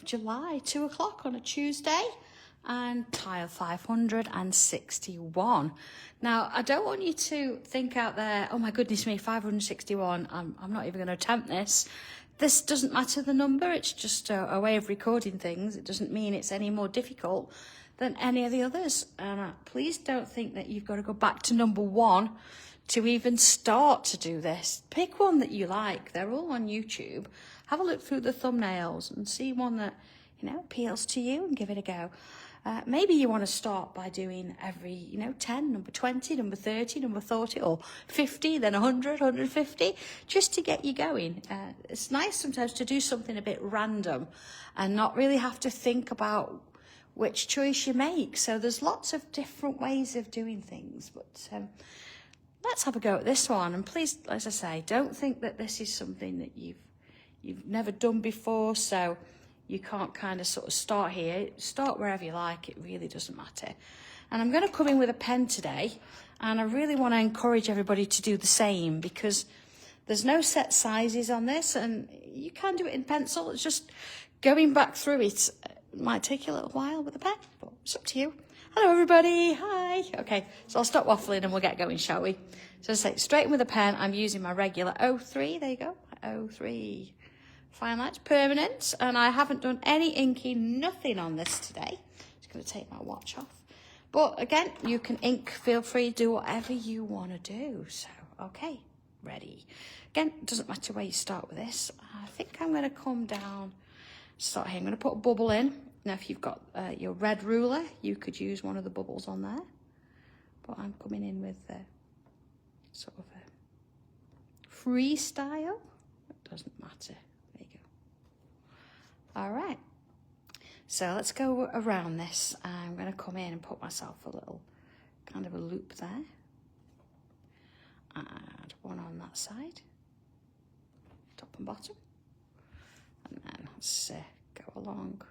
July, 2 o'clock on a Tuesday, and tile 561. Now, I don't want you to think out there, oh my goodness me, 561, I'm not even going to attempt this. This doesn't matter the number, it's just a way of recording things. It doesn't mean it's any more difficult than any of the others. And please don't think that you've got to go back to number 1 to even start to do this. Pick one that you like. They're all on YouTube. Have a look through the thumbnails and see one that, you know, appeals to you and give it a go. Maybe you want to start by doing every, you know, 10, number 20, number 30, number 40, or 50, then 100, 150, just to get you going. It's nice sometimes to do something a bit random and not really have to think about which choice you make. So there's lots of different ways of doing things, but let's have a go at this one. And please, as I say, don't think that this is something that you've never done before, so you can't kind of sort of start here. Start wherever you like, it really doesn't matter. And I'm going to come in with a pen today, and I really want to encourage everybody to do the same, because there's no set sizes on this, and you can do it in pencil. It's just going back through it. It might take you a little while with a pen, but it's up to you. Hello everybody, hi. Okay, so I'll stop waffling and we'll get going, shall we? So as I say, straight in with a pen, I'm using my regular 03, there you go, 03. Fine Lights Permanent, and I haven't done any inking, nothing on this today. Just going to take my watch off. But again, you can ink, feel free, do whatever you want to do. So, okay, ready. Again, it doesn't matter where you start with this. I think I'm going to come down, start here. I'm going to put a bubble in. Now, if you've got your red ruler, you could use one of the bubbles on there. But I'm coming in with sort of a freestyle. It doesn't matter. All right, so let's go around this. I'm going to come in and put myself a little kind of a loop there. Add one on that side, top and bottom. And then let's go along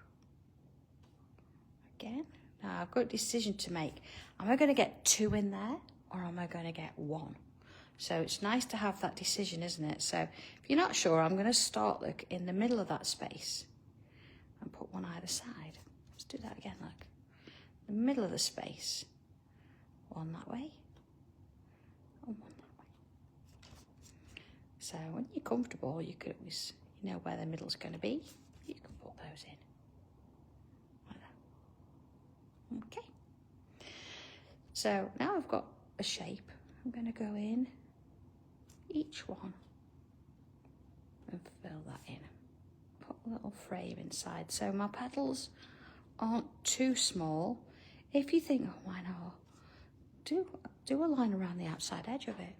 again. Now I've got a decision to make. Am I going to get 2 in there, or am I going to get 1? So it's nice to have that decision, isn't it? So if you're not sure, I'm going to start like in the middle of that space and put one either side. Let's do that again, look. The middle of the space. One that way, and one that way. So when you're comfortable, you could always, you know where the middle's going to be. You can put those in. Like that. Okay. So now I've got a shape. I'm going to go in each one and fill that in. Put a little frame inside so my petals aren't too small. If you think, oh, why not, do a line around the outside edge of it.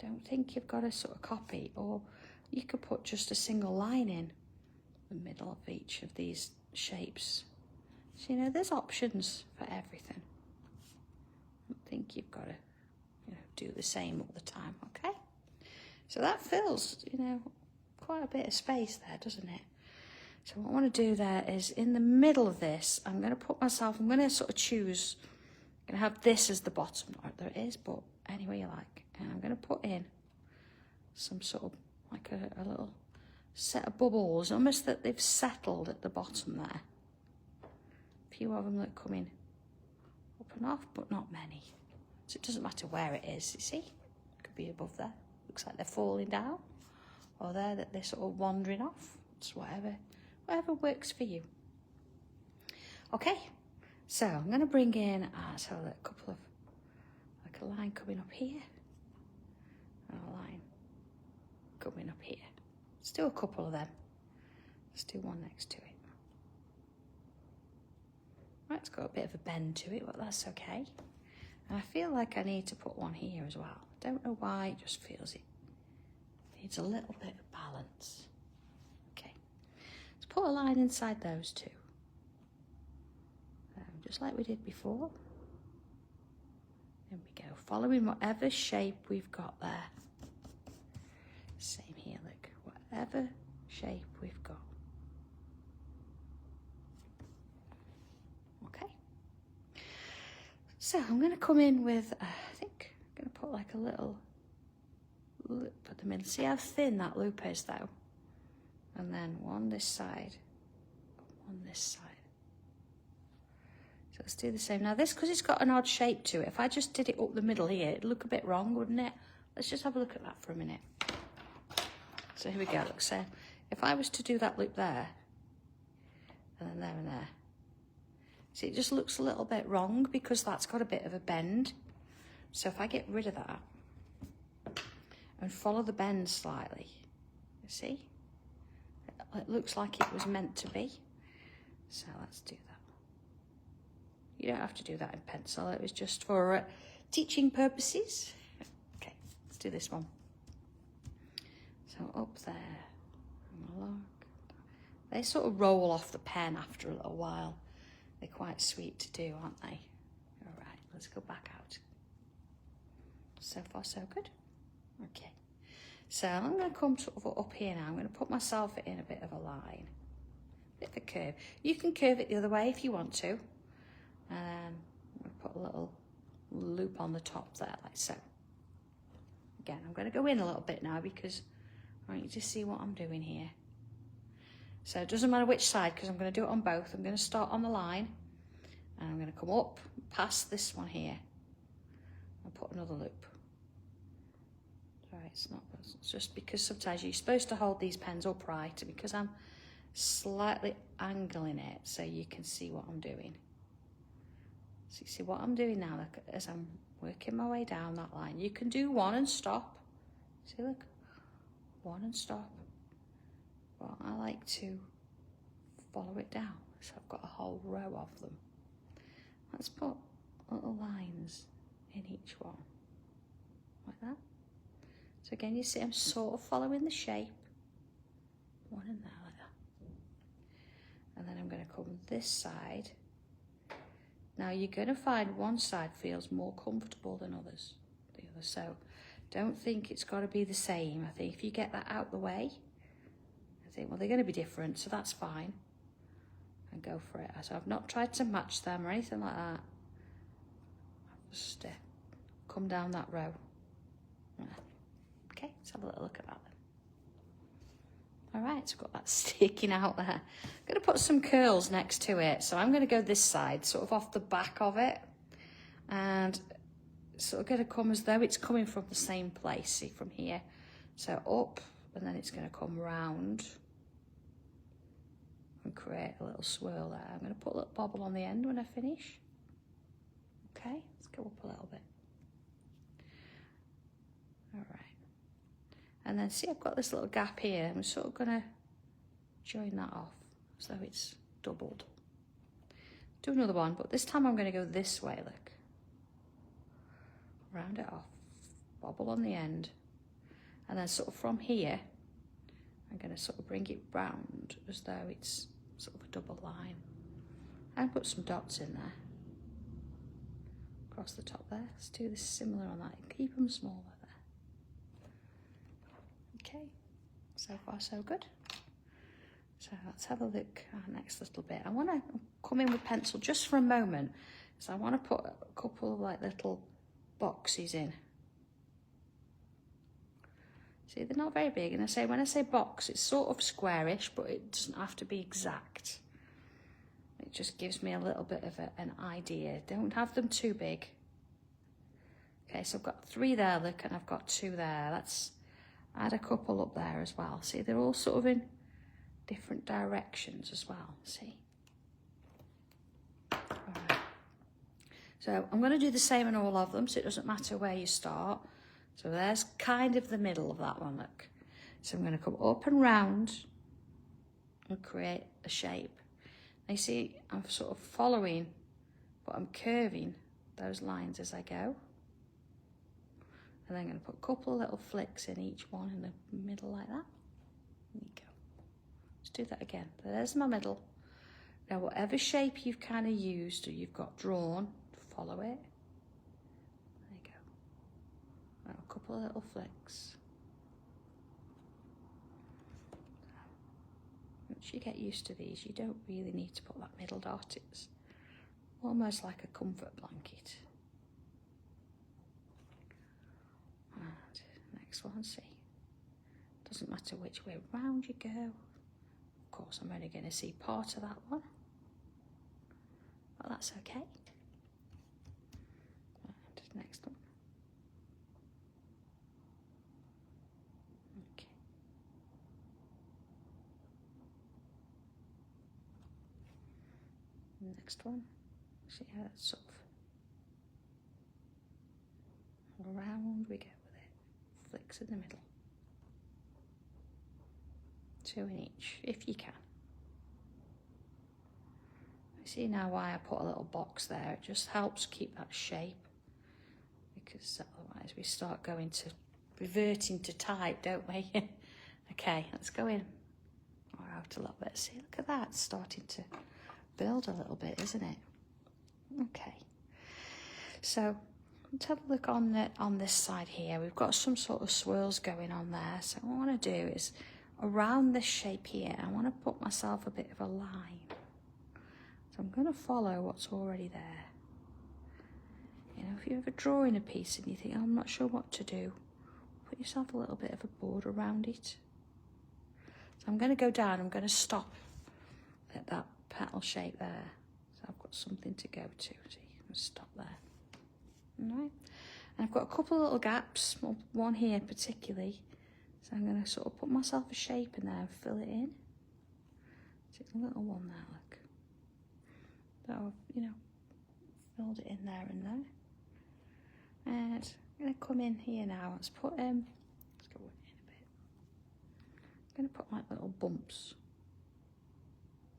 Don't think you've got to sort of copy, or you could put just a single line in the middle of each of these shapes. So, you know, there's options for everything. I don't think you've got to, you know, do the same all the time, okay? So that fills, you know, quite a bit of space there, doesn't it? So what I want to do there is in the middle of this, I'm going to put myself, I'm going to sort of choose, I'm going to have this as the bottom, or there it is, but any way you like. And I'm going to put in some sort of, like a little set of bubbles, almost that they've settled at the bottom there. A few of them that come in up and off, but not many. So it doesn't matter where it is, you see? It could be above there. Looks like they're falling down. Or there, that they're sort of wandering off. It's whatever works for you. Okay, so I'm going to bring in a couple of, like a line coming up here, and a line coming up here. Let's do a couple of them. Let's do one next to it. Right, it's got a bit of a bend to it, but that's okay. And I feel like I need to put one here as well. Don't know why, it just feels it needs a little bit of balance. Okay, let's put a line inside those two. Just like we did before. There we go, following whatever shape we've got there. Same here, look, whatever shape we've got. Okay. So I'm going to come in with, I think I'm going to put like a little loop at the middle. See how thin that loop is though? And then one this side on this side. So let's do the same. Now this, because it's got an odd shape to it, if I just did it up the middle here, it'd look a bit wrong, wouldn't it? Let's just have a look at that for a minute. So here we go, look, so if I was to do that loop there, and then there and there, see, it just looks a little bit wrong because that's got a bit of a bend. So if I get rid of that and follow the bend slightly, you see? It looks like it was meant to be. So let's do that. You don't have to do that in pencil, it was just for teaching purposes. Okay, let's do this one. So up there, and along. They sort of roll off the pen after a little while. They're quite sweet to do, aren't they? All right, let's go back out. So far, so good. Okay, so I'm going to come sort of up here now. I'm going to put myself in a bit of a line, a bit of a curve. You can curve it the other way if you want to. I'm going to put a little loop on the top there, like so. Again, I'm going to go in a little bit now because I want you to see what I'm doing here. So it doesn't matter which side because I'm going to do it on both. I'm going to start on the line and I'm going to come up past this one here and put another loop. Right, it's just because sometimes you're supposed to hold these pens upright, and because I'm slightly angling it so you can see what I'm doing. So you see what I'm doing now, look, as I'm working my way down that line. You can do one and stop. See, look, one and stop. But I like to follow it down, so I've got a whole row of them. Let's put little lines in each one, like that. So again, you see I'm sort of following the shape. One in there, like that. And then I'm going to come this side. Now you're going to find one side feels more comfortable than others, the other. So don't think it's got to be the same. I think if you get that out the way, I think, well, they're going to be different, so that's fine. And go for it. So I've not tried to match them or anything like that. I've just come down that row. Okay, let's have a little look at that then. All right, so I've got that sticking out there. I'm going to put some curls next to it. So I'm going to go this side, sort of off the back of it. And sort of going to come as though it's coming from the same place, see, from here. So up, and then it's going to come round and create a little swirl there. I'm going to put a little bobble on the end when I finish. Okay, let's go up a little bit. All right. And then see, I've got this little gap here. I'm sort of going to join that off as though it's doubled. Do another one, but this time I'm going to go this way, look. Round it off, bobble on the end. And then sort of from here, I'm going to sort of bring it round as though it's sort of a double line. And put some dots in there. Across the top there. Let's do this similar on that. Keep them smaller there. Okay, so far so good. So let's have a look at our next little bit. I want to come in with pencil just for a moment. So I want to put a couple of like little boxes in. See, they're not very big, and when I say box, it's sort of squarish, but it doesn't have to be exact. It just gives me a little bit of an idea. Don't have them too big. Okay, so I've got 3 there, look, and I've got 2 there. Let's add a couple up there as well. See, they're all sort of in different directions as well, see? All right. So I'm going to do the same in all of them, so it doesn't matter where you start. So there's kind of the middle of that one, look. So I'm going to come up and round and create a shape. Now you see, I'm sort of following, but I'm curving those lines as I go. And then I'm going to put a couple of little flicks in each one in the middle like that. There you go. Let's do that again. There's my middle. Now whatever shape you've kind of used or you've got drawn, follow it. A couple of little flicks. Once you get used to these, you don't really need to put that middle dot. It's almost like a comfort blanket. And next one, see. Doesn't matter which way round you go. course I'm only going to see part of that one, but that's okay. And next one. Okay. Next one. See how it's sort of around we go with it. Flicks in the middle. 2 in each, if you can. You see now why I put a little box there. It just helps keep that shape, because otherwise we start going to reverting to type, don't we? Okay, let's go in or out a little bit. See, look at that, it's starting to build a little bit, isn't it? Okay, so let's have a look on this side here. We've got some sort of swirls going on there. So what I want to do is around this shape here, I want to put myself a bit of a line. So I'm going to follow what's already there. You know, if you're ever drawing a piece and you think, oh, I'm not sure what to do, put yourself a little bit of a border around it. So I'm going to go down, I'm going to stop at that petal shape there. So I've got something to go to, so you can stop there. All right. And I've got a couple of little gaps, one here particularly. So I'm going to sort of put myself a shape in there and fill it in. See, a little one there, look. So I've, you know, filled it in there and there. And I'm going to come in here now. Let's put, let's go in a bit. I'm going to put like little bumps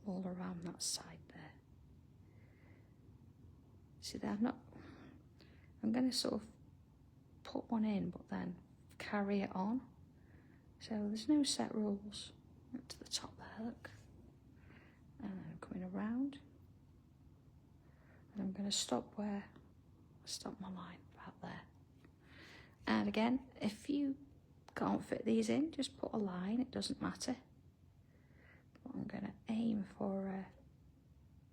all around that side there. See there, I'm going to sort of put one in, but then carry it on. So there's no set rules. Up to the top there, look. And then I'm coming around. And I'm going to stop my line about there. And again, if you can't fit these in, just put a line, it doesn't matter. But I'm going to aim for a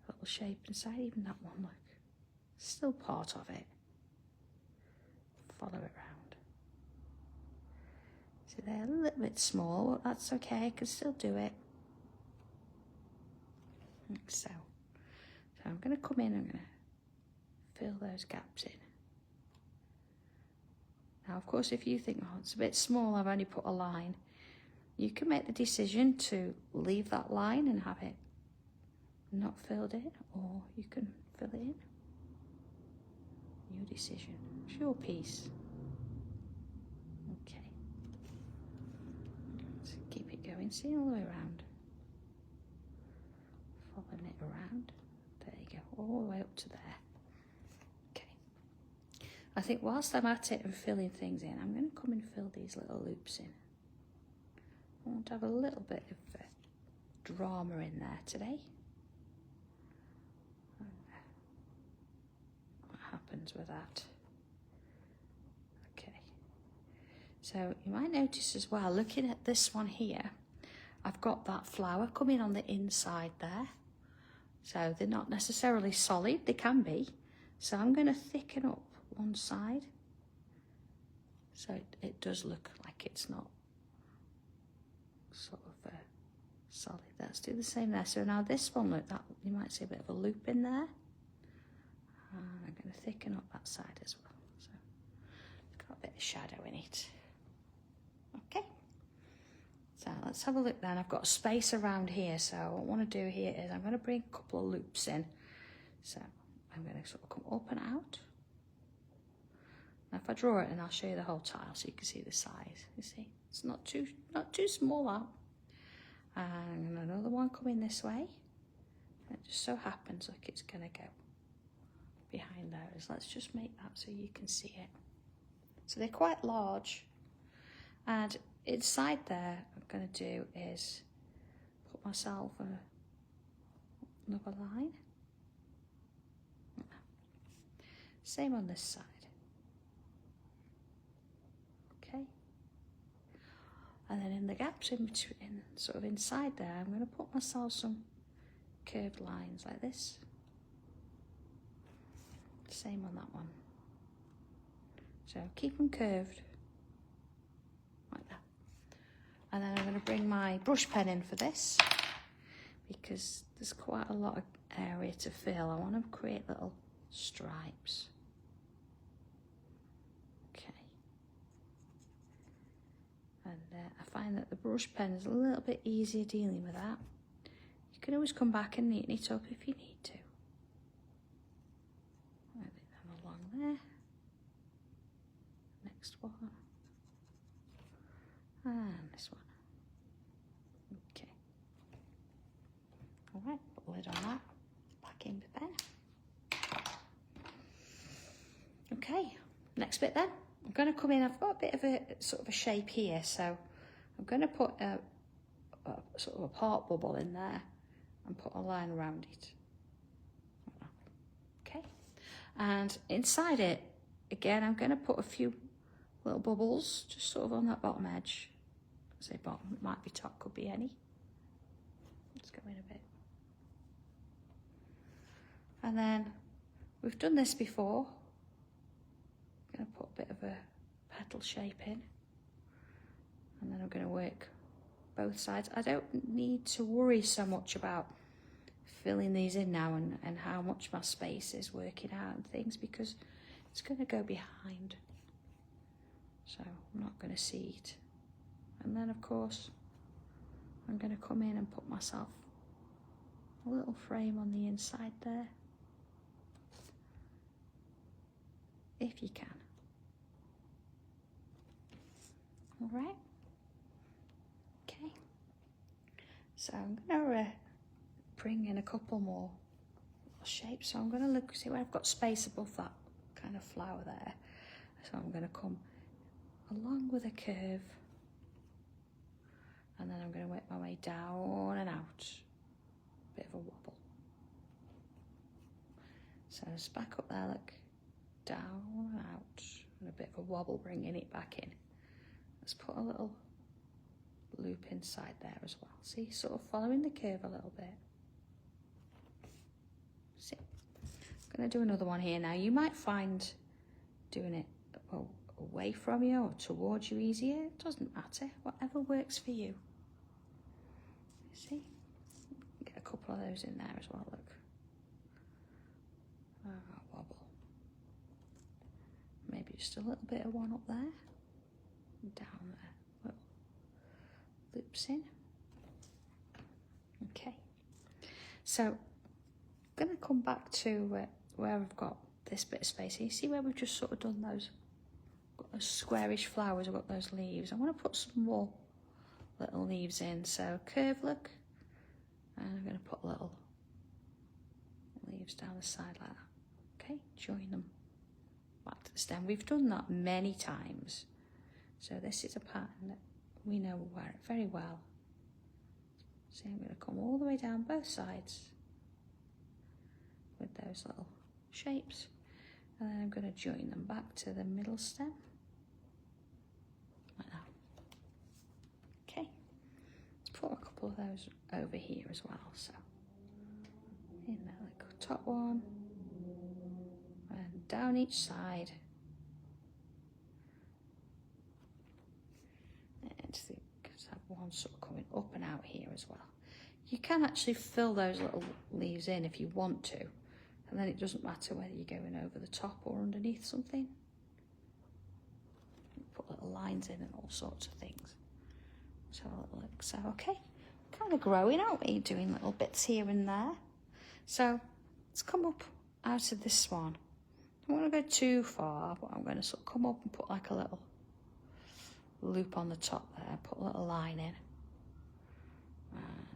little shape inside, even that one, look. Still part of it. Follow it round. See, they're a little bit small, but that's okay, I can still do it. Like so. So I'm going to come in, I'm going to fill those gaps in. Now, of course, if you think, oh, it's a bit small, I've only put a line, you can make the decision to leave that line and have it not filled in, or you can fill it in. Your decision. It's your piece. Okay. So keep it going. See, all the way around. Following it around. There you go. All the way up to there. Okay. I think whilst I'm at it and filling things in, I'm going to come and fill these little loops in. I want to have a little bit of drama in there today. Happens with that. Okay, so you might notice as well, looking at this one here, I've got that flower coming on the inside there, so they're not necessarily solid, they can be, so I'm going to thicken up one side so it does look like it's not sort of solid. Let's do the same there. So now this one, look, that you might see a bit of a loop in there. I'm going to thicken up that side as well. So it's got a bit of shadow in it. Okay. So let's have a look then. I've got a space around here. So what I want to do here is I'm going to bring a couple of loops in. So I'm going to sort of come up and out. Now if I draw it, and I'll show you the whole tile so you can see the size. You see, it's not too small out. And another one coming this way. And it just so happens like it's going to go behind those. Let's just make that so you can see it. So they're quite large, and inside there I'm going to do is put myself another line. Same on this side. Okay, and then in the gaps in between, sort of inside there, I'm going to put myself some curved lines like this. Same on that one. So keep them curved like that. And then I'm going to bring my brush pen in for this. because there's quite a lot of area to fill. I want to create little stripes. Okay. And I find that the brush pen is a little bit easier dealing with that. You can always come back and neaten it up if you need to. Maybe them along there. Next one. And this one. Okay. All right, put the lid on that. Back in the pen. Okay, next bit then. I'm going to come in, I've got a bit of a sort of a shape here, so I'm going to put a sort of a part bubble in there and put a line around it. Okay, and inside it, again, I'm going to put a few little bubbles just sort of on that bottom edge. Say bottom, it might be top, could be any. Let's go in a bit. And then we've done this before. I'm going to put a bit of a petal shape in, and then I'm going to work both sides. I don't need to worry so much about filling these in now and how much my space is working out and things, because it's going to go behind, so I'm not going to see it. And then of course I'm going to come in and put myself a little frame on the inside there, if you can. All right. Okay. So I'm going to bring in a couple more shapes. So I'm going to look, see where I've got space above that kind of flower there. So I'm going to come along with a curve, and then I'm going to work my way down and out. Bit of a wobble. So just back up there, look, down and out, and a bit of a wobble, bringing it back in. Let's put a little loop inside there as well. See, sort of following the curve a little bit. See, I'm going to do another one here now. You might find doing it away from you or towards you easier. It doesn't matter, whatever works for you. See, get a couple of those in there as well, look. Wobble. Maybe just a little bit of one up there. Down there, little loops in. Okay, so I'm going to come back to where I've got this bit of space. You see where we've just sort of done those, got those squarish flowers, I've got those leaves. I want to put some more little leaves in, so curve look, and I'm going to put little leaves down the side like that. Okay, join them back to the stem. We've done that many times. So this is a pattern that we know very well. So I'm going to come all the way down both sides with those little shapes, and then I'm going to join them back to the middle stem, like that. Okay, let's put a couple of those over here as well. So in there, like top one, and down each side. Have one sort of coming up and out here as well. You can actually fill those little leaves in if you want to, and then it doesn't matter whether you're going over the top or underneath something. Put little lines in and all sorts of things. So look, so okay, kind of growing, aren't we? Doing little bits here and there. So let's come up out of this one. I don't want to go too far, but I'm going to sort of come up and put like a little loop on the top there, put a little line in.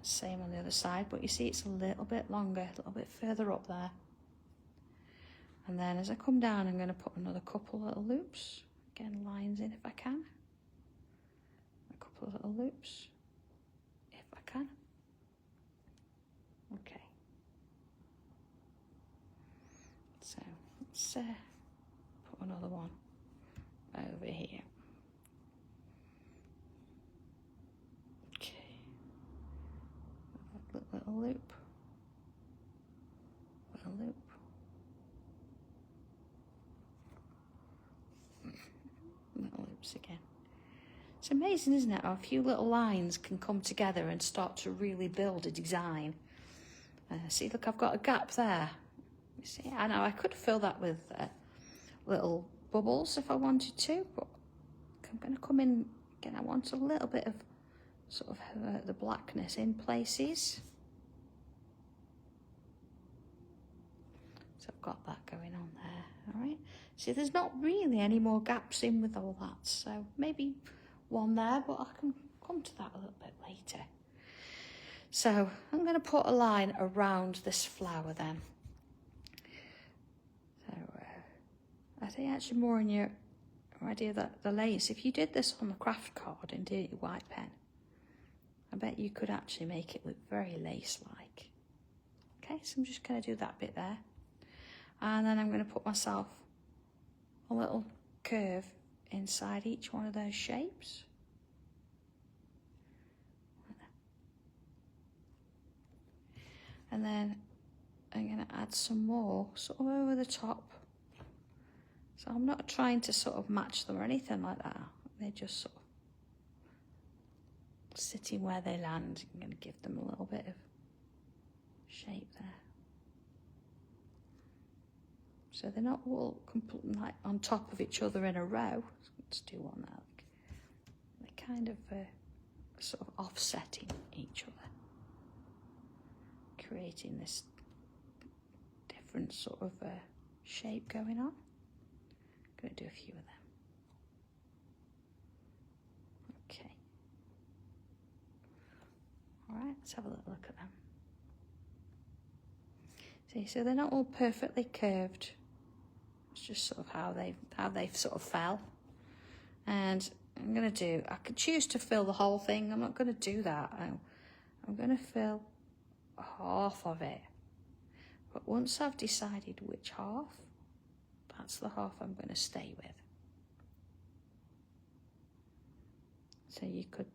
Same on the other side, but you see it's a little bit longer, a little bit further up there. And then as I come down, I'm going to put another couple little loops. Again, lines in if I can. A couple of little loops, if I can. Okay. So let's put another one over here. Little loop, little loop, little loops again. It's amazing, isn't it, how a few little lines can come together and start to really build a design. See, look, I've got a gap there. You see, I know I could fill that with little bubbles if I wanted to, but I'm going to come in again. I want a little bit of sort of the blackness in places. So I've got that going on there, all right? See, there's not really any more gaps in with all that, so maybe one there, but I can come to that a little bit later. So I'm going to put a line around this flower then. So I think actually more in your idea that the lace, if you did this on the craft card and did it with white pen, I bet you could actually make it look very lace-like. Okay, so I'm just going to do that bit there. And then I'm going to put myself a little curve inside each one of those shapes. And then I'm going to add some more sort of over the top. So I'm not trying to sort of match them or anything like that. They're just sort of sitting where they land. I'm going to give them a little bit of shape there. So they're not all completely like on top of each other in a row. Let's do one now. They're kind of sort of offsetting each other, creating this different sort of shape going on. I'm going to do a few of them. Okay. All right, let's have a little look at them. See, so they're not all perfectly curved. It's just sort of how they've sort of fell. And I'm going to do, I could choose to fill the whole thing. I'm not going to do that. I'm going to fill half of it. But once I've decided which half, that's the half I'm going to stay with. So you could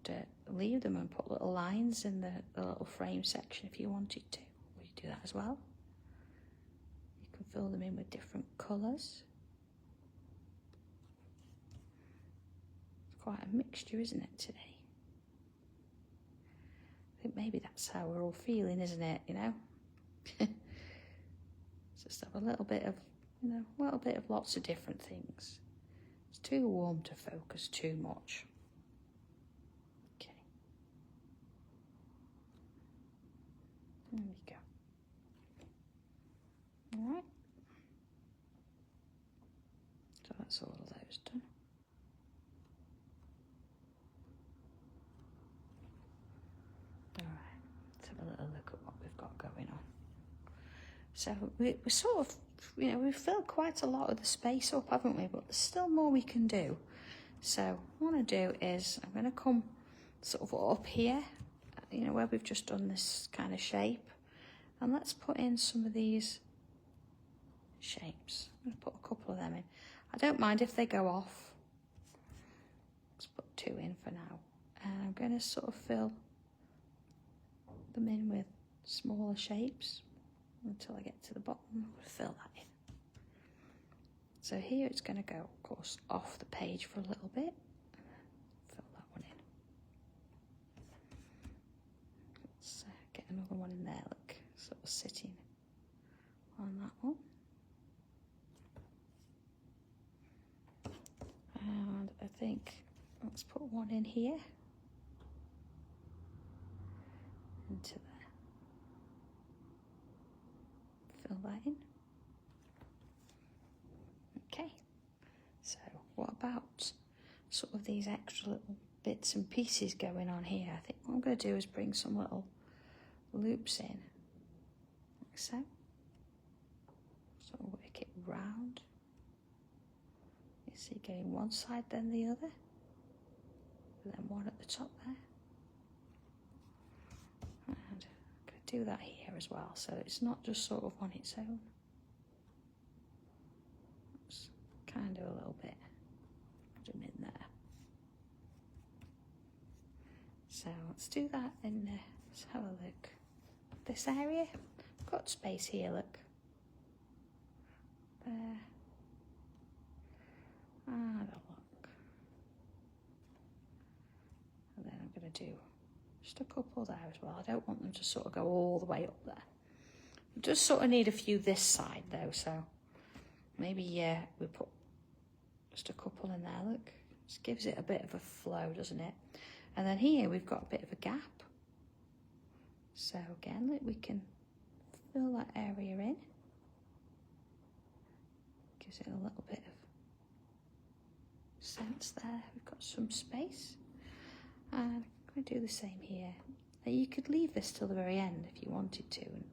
leave them and put little lines in the little frame section if you wanted to. You do that as well. You can fill them in with different colours. It's quite a mixture, isn't it, today? I think maybe that's how we're all feeling, isn't it, you know? Just have a little bit of, you know, a little bit of lots of different things. It's too warm to focus too much. Okay. There we go. All right. So that's all of those done. All right. Let's have a little look at what we've got going on. So we're sort of, you know, we've filled quite a lot of the space up, haven't we? But there's still more we can do. So what I want to do is I'm going to come sort of up here, you know, where we've just done this kind of shape. And let's put in some of these shapes. I'm going to put a couple of them in. I don't mind if they go off. Let's put 2 in for now. And I'm going to sort of fill them in with smaller shapes until I get to the bottom. I'm going to fill that in. So here it's going to go, of course, off the page for a little bit. Fill that one in. Let's get another one in there, look, sort of sitting on that one. And I think, let's put one in here. Into there. Fill that in. Okay, so what about sort of these extra little bits and pieces going on here? I think what I'm going to do is bring some little loops in, like so. Sort of work it round. You see, going one side then the other, and then one at the top there. And I'm going to do that here as well, so it's not just sort of on its own. Let's kind of a little bit, put them in there. So let's do that in there. Let's have a look. This area, I've got space here, look. There. And a look. to do just a couple there as well. I don't want them to sort of go all the way up there. Just sort of need a few this side though, so maybe we put just a couple in there, look. Just gives it a bit of a flow, doesn't it? And then here we've got a bit of a gap. So again, look, we can fill that area in. Gives it a little bit of sense there. We've got some space. And I'm going to do the same here. Now you could leave this till the very end if you wanted to. And,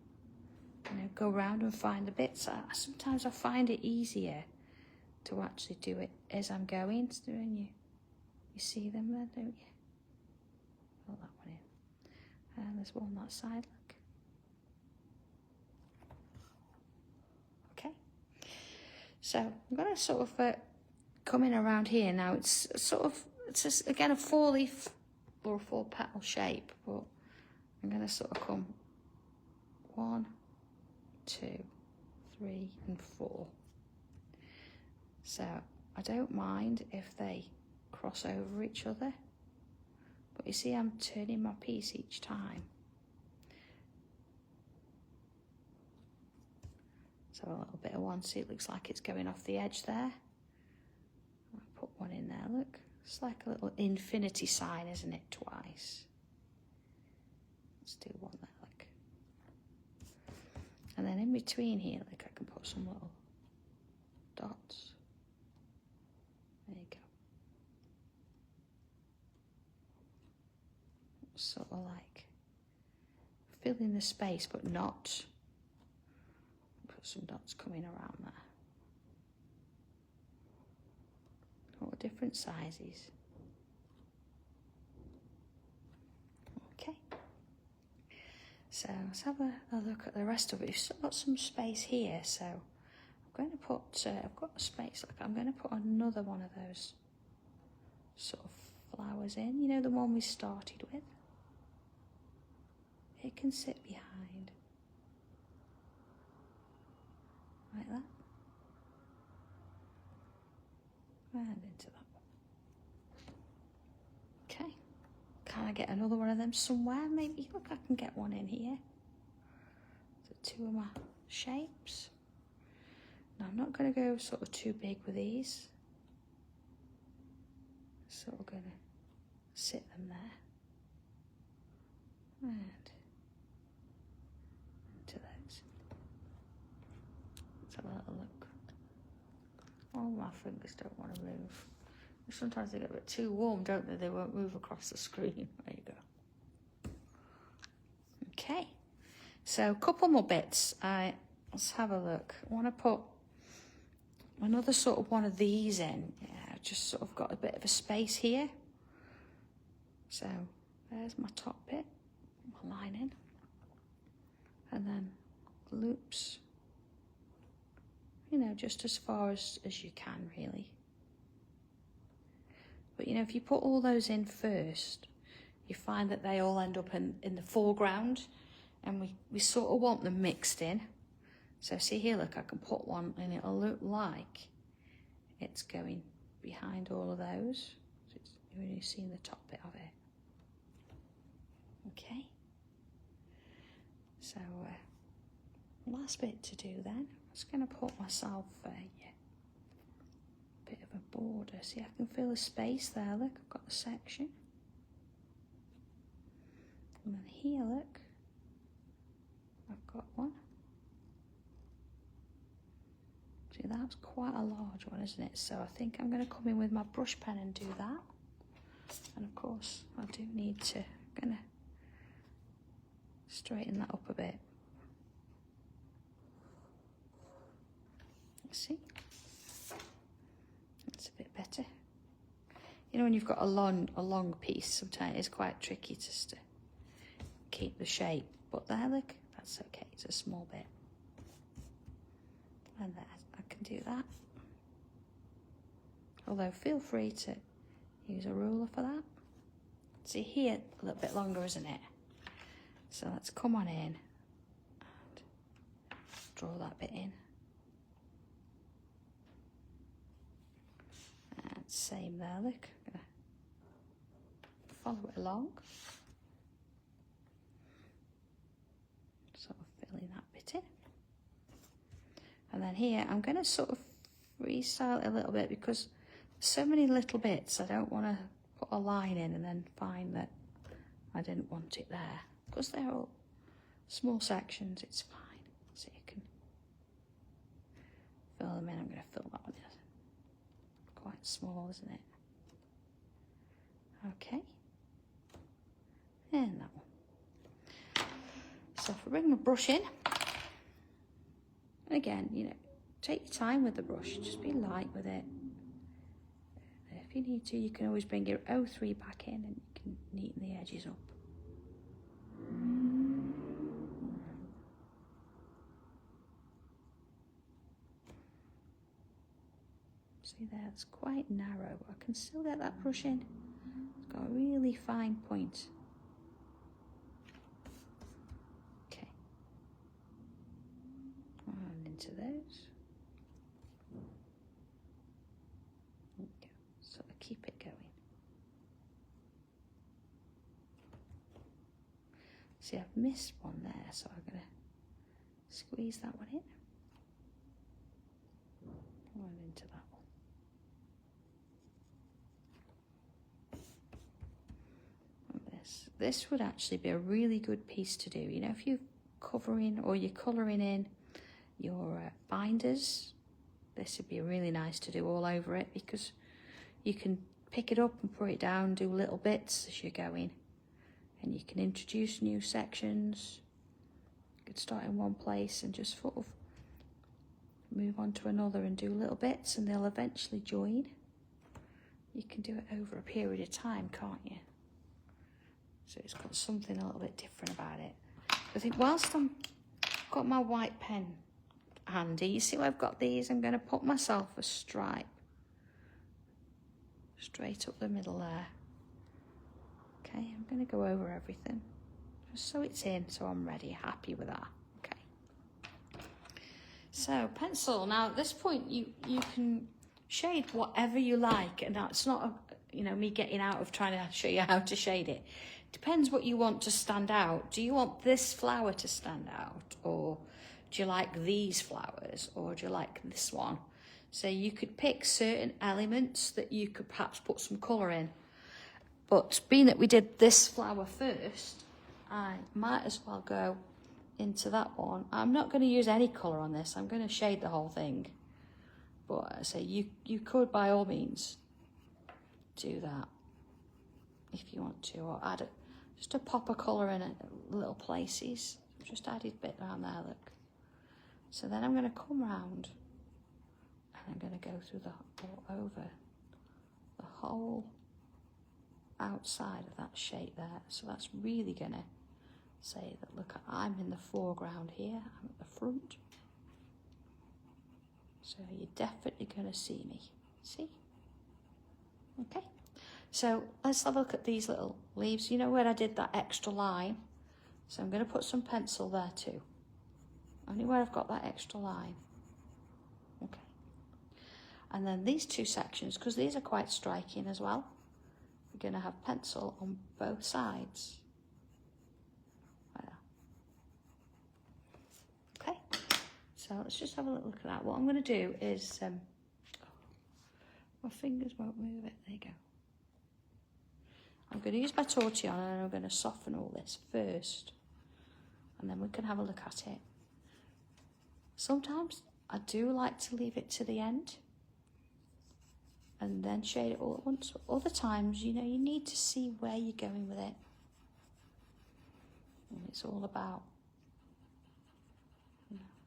you know, go around and find the bits. Sometimes I find it easier to actually do it as I'm going. So you see them there, don't you? Pull that one in. And there's one that side, look. Okay. So I'm going to sort of come in around here now. It's sort of, it's just, again, a 4-leaf or a 4-petal shape, but I'm going to sort of come 1, 2, 3 and 4. So I don't mind if they cross over each other, but you see I'm turning my piece each time. So a little bit of one, see it looks like it's going off the edge there. I'll put one in there, look. It's like a little infinity sign, isn't it, twice. Let's do one there, look. And then in between here, look, I can put some little dots. There you go. Sort of like filling the space, but not. Put some dots coming around there. All different sizes. Okay. So let's have a look at the rest of it. We've still got some space here, so I'm going to put, I've got a space, look, I'm going to put another one of those sort of flowers in, you know, the one we started with. It can sit behind, like that, and into that one. Okay, can I get another one of them somewhere? Maybe, look, I can get one in here. So 2 of my shapes. Now I'm not going to go sort of too big with these. So we're going to sit them there. And into those. Let's have a little look. Oh, my fingers don't want to move. Sometimes they get a bit too warm, don't they? They won't move across the screen. There you go. Okay. So a couple more bits. Let's have a look. I want to put another sort of one of these in. Yeah, I've just sort of got a bit of a space here. So there's my top bit, my lining, and then loops, you know, just as far as you can really. But you know, if you put all those in first, you find that they all end up in the foreground, and we sort of want them mixed in. So see here, look, I can put one and it'll look like it's going behind all of those. So you've only seen the top bit of it. Okay. So last bit to do then. I'm just going to put myself a bit of a border. See, I can feel the space there, look, I've got the section. And then here, look, I've got one. See, that's quite a large one, isn't it? So I think I'm going to come in with my brush pen and do that. And of course, I do need to, I'm going to straighten that up a bit. See? That's a bit better. You know, when you've got a long piece, sometimes it's quite tricky just to keep the shape. But there, look, that's okay. It's a small bit. And there, I can do that. Although, feel free to use a ruler for that. See here, a little bit longer, isn't it? So let's come on in and draw that bit in. And same there, look. I'm gonna follow it along. Sort of filling that bit in. And then here, I'm going to sort of freestyle it a little bit because there's so many little bits. I don't want to put a line in and then find that I didn't want it there. Because they're all small sections, it's fine. So you can fill them in. I'm going to fill that one in. Quite small, isn't it? Okay. And that one. So if I bring my brush in, and again, you know, take your time with the brush. Just be light with it. If you need to, you can always bring your 03 back in and you can neaten the edges up. See there, it's quite narrow. I can still get that brush in. It's got a really fine point. Okay. And into those. There we go. Sort of keep it going. See, I've missed one there, so I'm going to squeeze that one in. And into that one. This would actually be a really good piece to do. You know, if you're covering or you're colouring in your binders, this would be really nice to do all over it because you can pick it up and put it down, do little bits as you're going. And you can introduce new sections. You could start in one place and just sort of move on to another and do little bits and they'll eventually join. You can do it over a period of time, can't you? So it's got something a little bit different about it. I think whilst I've got my white pen handy, you see where I've got these? I'm going to put myself a stripe straight up the middle there. Okay, I'm going to go over everything just so it's in, so I'm ready, happy with that. Okay. So pencil. Now at this point you can shade whatever you like, and that's not me getting out of trying to show you how to shade it. Depends what you want to stand out. Do you want this flower to stand out, or do you like these flowers, or do you like this one? So you could pick certain elements that you could perhaps put some colour in. But being that we did this flower first, I might as well go into that one. I'm not going to use any colour on this. I'm going to shade the whole thing. But I say you could by all means do that if you want to, or add just a pop of colour in it, little places. Just added a bit around there, look. So then I'm going to come round and I'm going to go through all over the whole outside of that shape there. So that's really going to say that, look, I'm in the foreground here, I'm at the front. So you're definitely going to see me. See? Okay. So let's have a look at these little leaves. You know where I did that extra line? So I'm going to put some pencil there too. Only where I've got that extra line. Okay. And then these two sections, because these are quite striking as well, we're going to have pencil on both sides. Like that. Okay. So let's just have a little look at that. What I'm going to do is, my fingers won't move it. There you go. I'm going to use my Tortillon and I'm going to soften all this first, and then we can have a look at it. Sometimes I do like to leave it to the end and then shade it all at once. But other times, you need to see where you're going with it. And it's all about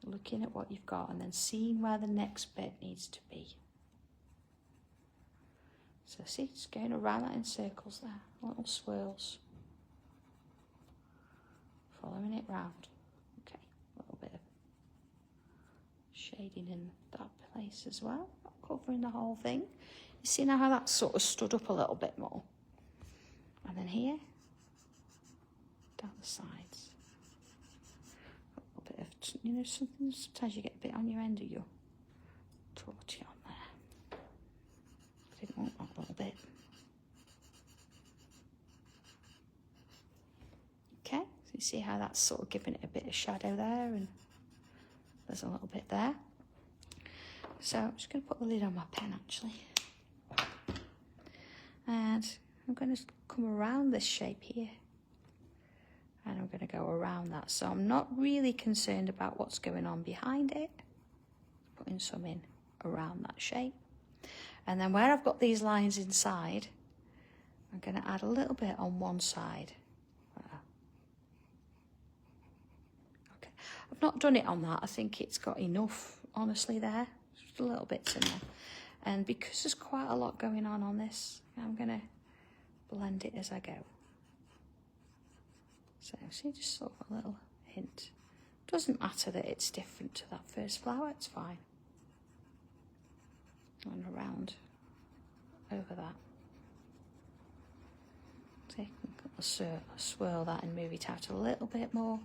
looking at what you've got and then seeing where the next bit needs to be. So see, it's going around that in circles there, little swirls. Following it round. Okay, a little bit of shading in that place as well, not covering the whole thing. You see now how that sort of stood up a little bit more. And then here, down the sides. A little bit of, sometimes you get a bit on your end of your Tortillon there. I didn't want that little bit. see how that's sort of giving it a bit of shadow there, and there's a little bit there. So I'm just going to put the lid on my pen actually. And I'm going to come around this shape here. And I'm going to go around that. So I'm not really concerned about what's going on behind it. Putting some in around that shape. And then where I've got these lines inside, I'm going to add a little bit on one side. Okay, I've not done it on that. I think it's got enough, honestly, there. Just a little bit in there. And because there's quite a lot going on this, I'm going to blend it as I go. So see, just sort of a little hint. Doesn't matter that it's different to that first flower, it's fine. And around over that. So you can swirl that and move it out a little bit more.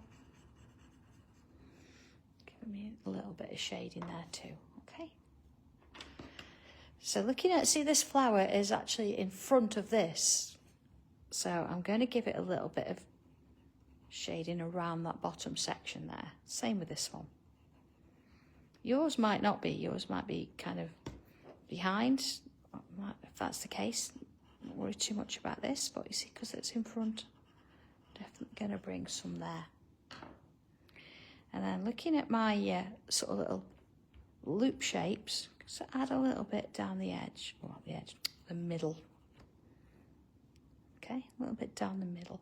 Give me a little bit of shade in there too, okay? So looking at, see, this flower is actually in front of this. So I'm going to give it a little bit of shading around that bottom section there. Same with this one. Yours might not be. Yours might be kind of behind. If that's the case, don't worry too much about this. But you see, because it's in front, definitely going to bring some there. And then looking at my sort of little loop shapes, so add a little bit down the edge, or not the edge, the middle. Okay, a little bit down the middle.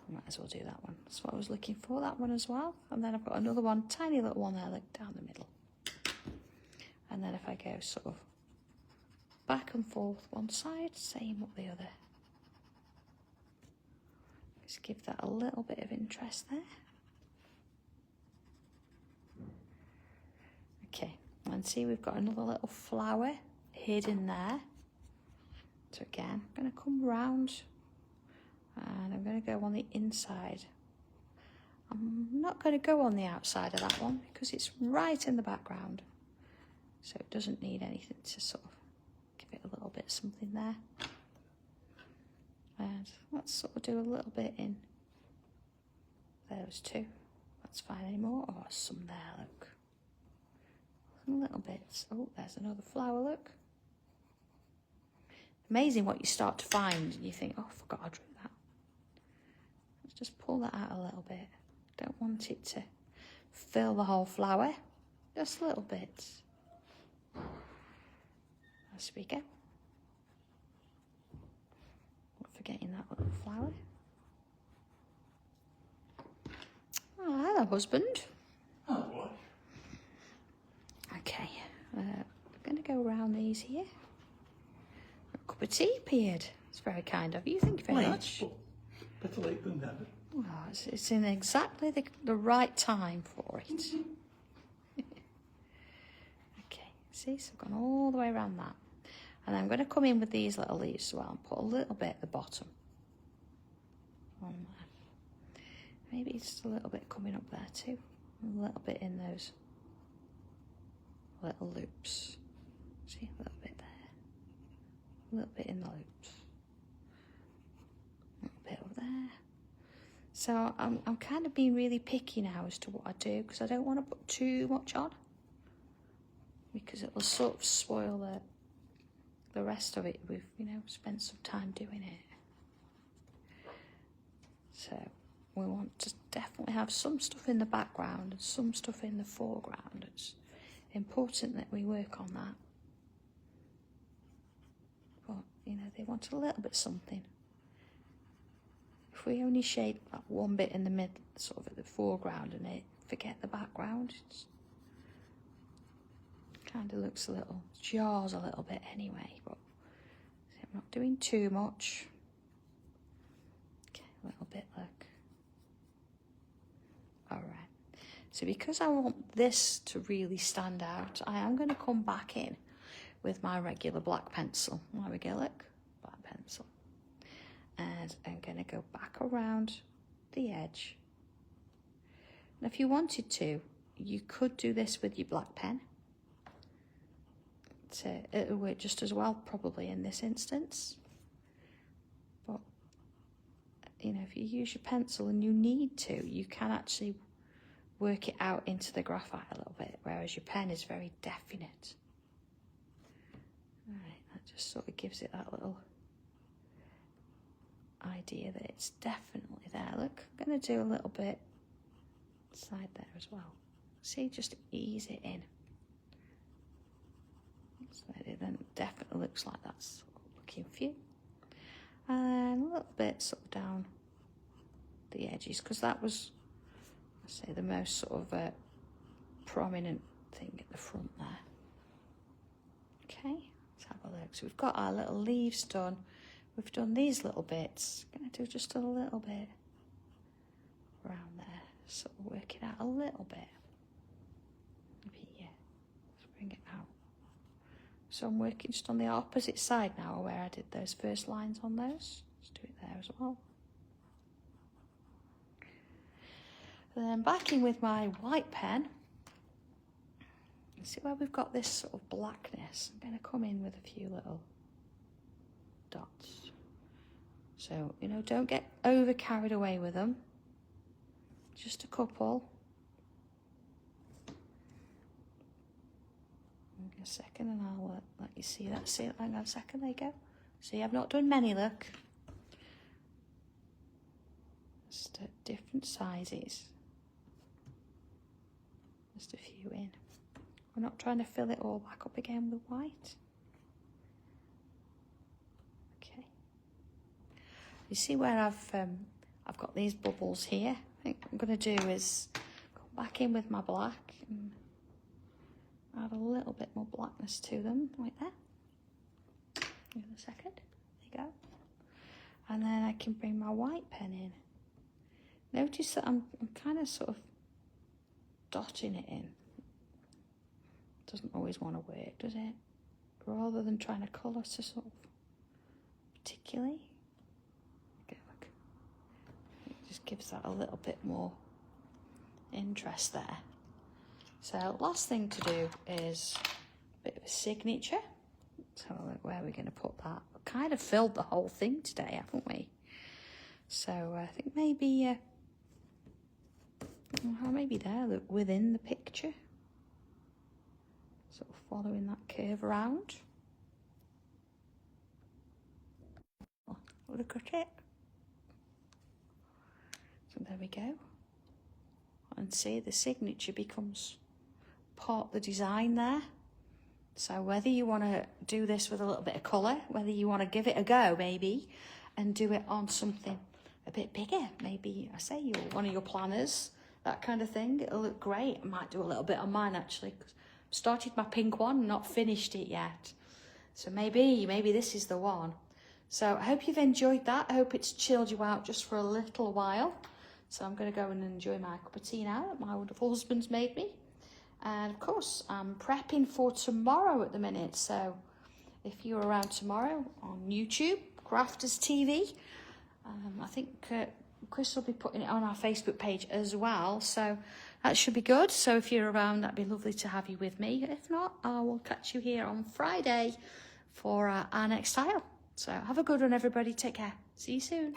Might as well do that one. That's what I was looking for, that one as well. And then I've got another one, tiny little one there, like down the middle. And then if I go sort of back and forth one side, same up the other. Just give that a little bit of interest there. Okay, and see we've got another little flower hidden there. So again, I'm going to come round. And I'm going to go on the inside. I'm not going to go on the outside of that one because it's right in the background. So it doesn't need anything to sort of give it a little bit of something there. And let's sort of do a little bit in those two. That's fine anymore. Oh, some there, look. A little bit. Oh, there's another flower, look. Amazing what you start to find and you think, oh, I forgot I drew that. Just pull that out a little bit. Don't want it to fill the whole flower. Just little bits. As we go. Not forgetting that little flower. Oh, hello, husband. Oh, what? Okay, I'm going to go around these here. A cup of tea appeared. It's very kind of you. Thank you very much. Better late than never. Well, it's in exactly the right time for it. Okay, see, so I've gone all the way around that. And I'm going to come in with these little leaves as well and put a little bit at the bottom. On there. Maybe just a little bit coming up there too. A little bit in those little loops. See, a little bit there. A little bit in the loops. A little bit up there. So I'm kind of being really picky now as to what I do because I don't want to put too much on because it will sort of spoil the rest of it. We've, spent some time doing it. So we want to definitely have some stuff in the background and some stuff in the foreground. It's important that we work on that. But, they want a little bit something. If we only shade that one bit in the mid, sort of at the foreground, and forget the background, it kind of looks jars a little bit anyway. But I'm not doing too much. Okay, a little bit, look. All right. So because I want this to really stand out, I am going to come back in with my regular black pencil. There we go, look, black pencil. And I'm going to go back around the edge. And if you wanted to, you could do this with your black pen. It'll work just as well, probably, in this instance. But, you know, if you use your pencil and you need to, you can actually work it out into the graphite a little bit, whereas your pen is very definite. Right, that just sort of gives it that little idea that it's definitely there. Look, I'm going to do a little bit side there as well. See, just ease it in. So it then definitely looks like that's looking for you. And a little bit sort of down the edges, because that was, I say, the most sort of prominent thing at the front there. Okay, let's have a look. So we've got our little leaves done. We've done these little bits. I'm going to do just a little bit around there, sort of work it out a little bit. Maybe, yeah, let's bring it out. So I'm working just on the opposite side now, where I did those first lines on those. Let's do it there as well. Then back in with my white pen. See where we've got this sort of blackness. I'm going to come in with a few little dots. So, you know, don't get over carried away with them. Just a couple. A second and I'll let you see that. See, hang on a second, there you go. See, I've not done many, look. Just at different sizes. Just a few in. We're not trying to fill it all back up again with white. Okay. You see where I've got these bubbles here? I think what I'm going to do is come back in with my black and add a little bit more blackness to them, like that. Give it a second. There you go. And then I can bring my white pen in. Notice that I'm kind of sort of dotting it in. Doesn't always want to work, does it? Rather than trying to colour to sort of particularly. Okay, look. It just gives that a little bit more interest there. So last thing to do is a bit of a signature. Let's have a look where we're going to put that. We've kind of filled the whole thing today, haven't we? So I think maybe maybe there, look, within the picture. Sort of following that curve around. Look at it. So there we go. And see, the signature becomes part of the design there. So whether you want to do this with a little bit of colour, whether you want to give it a go maybe and do it on something a bit bigger, maybe, I say, one of your planners, that kind of thing, it'll look great. I might do a little bit on mine actually, because I've started my pink one, not finished it yet. So maybe this is the one. So I hope you've enjoyed that. I hope it's chilled you out just for a little while. So I'm going to go and enjoy my cup of tea now that my wonderful husband's made me. And of course, I'm prepping for tomorrow at the minute. So if you're around tomorrow on YouTube, Crafters TV, I think Chris will be putting it on our Facebook page as well. So that should be good. So if you're around, that'd be lovely to have you with me. If not, I will catch you here on Friday for our next tile. So have a good one, everybody. Take care. See you soon.